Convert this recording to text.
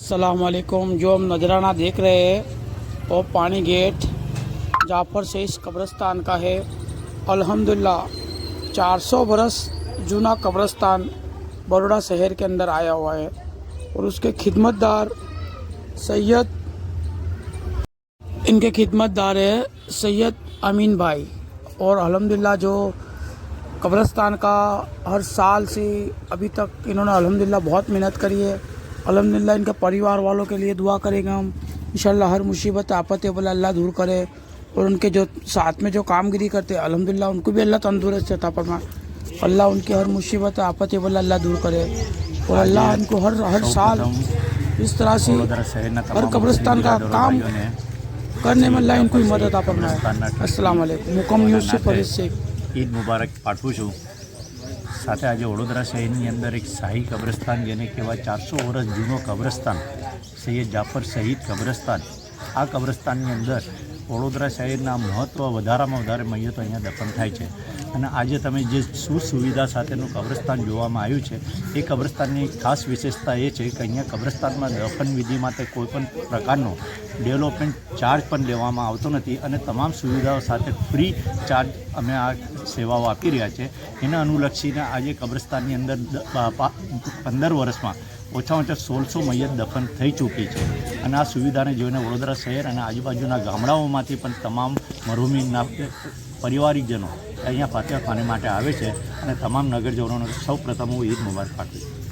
अस्सलामुअलैकुम। जो हम नजराना देख रहे हैं वो पानी गेट जाफर शेख कब्रिस्तान का है। अल्हम्दुलिल्लाह 400 बरस जूना कब्रिस्तान बड़ौदा शहर के अंदर आया हुआ है और उसके खिदमतदार सैयद इनके खिदमतदार है सैयद अमीन भाई। और अल्हम्दुलिल्लाह जो कब्रिस्तान का हर साल से अभी तक इन्होंने अल्हम्दुलिल्लाह बहुत मेहनत करी है। अल्हम्दुलिल्लाह इनके परिवार वालों के लिए दुआ करेंगे हम, इंशाल्लाह हर मुसीबत आफत बोला अल्लाह दूर करे। और उनके जो साथ में जो कामगिरी करते हैं अल्हम्दुलिल्लाह उनको भी अल्लाह तंदुरुस्त अता फरमाए। अल्लाह उनकी हर मुसीबत आफत बोला अल्लाह दूर करे और अल्लाह इनको हर साल इस तरह से हर कब्रिस्तान का काम करने में अल्लाह इनको मदद अता फरमाए। अस्सलाम वालेकुम। मुकम न्यूज़ से फरीद शेख। ईद मुबारक पाठवुं छुं। साथे आज वडोदरा शहरनी अंदर एक शाही कब्रस्तान जेने कहेवाय 400 वर्ष जूनो कब्रस्तान सैयद जाफर शहीद कब्रस्तान। आ कब्रस्ताननी अंदर वडोदरा शहरना महत्व वधारामां वधारे मय्यतो अहींया दफन थाय छे અને આજે તમે જે સુવિધા સાથેનું કબ્રસ્તાન જોવામાં આવ્યું છે એ કબ્રસ્તાનની ખાસ વિશેષતા એ છે કે અહીંયા કબ્રસ્તાનમાં દફન વિધિ માટે કોઈપણ પ્રકારનો ડેવલપમેન્ટ ચાર્જ પણ લેવામાં આવતો નથી અને તમામ સુવિધાઓ સાથે ફ્રી ચાર્જ અમે આ સેવાઓ આપી રહ્યા છે। એના અનુલક્ષીને આજે કબ્રસ્તાનની અંદર 15 વર્ષમાં ઓછામાં ઓછા 1600 મયત દફન થઈ ચૂકી છે અને આ સુવિધાને જોઈને વડોદરા શહેર અને આજુબાજુના ગામડાઓમાંથી પણ તમામ મરહુમીના પરિવારિકજનો અહીંયા ફાતિહા ખાને માટે આવે છે અને તમામ નગરજનોને સૌ પ્રથમ હું ઈદ મુબારક પાઠવું છું।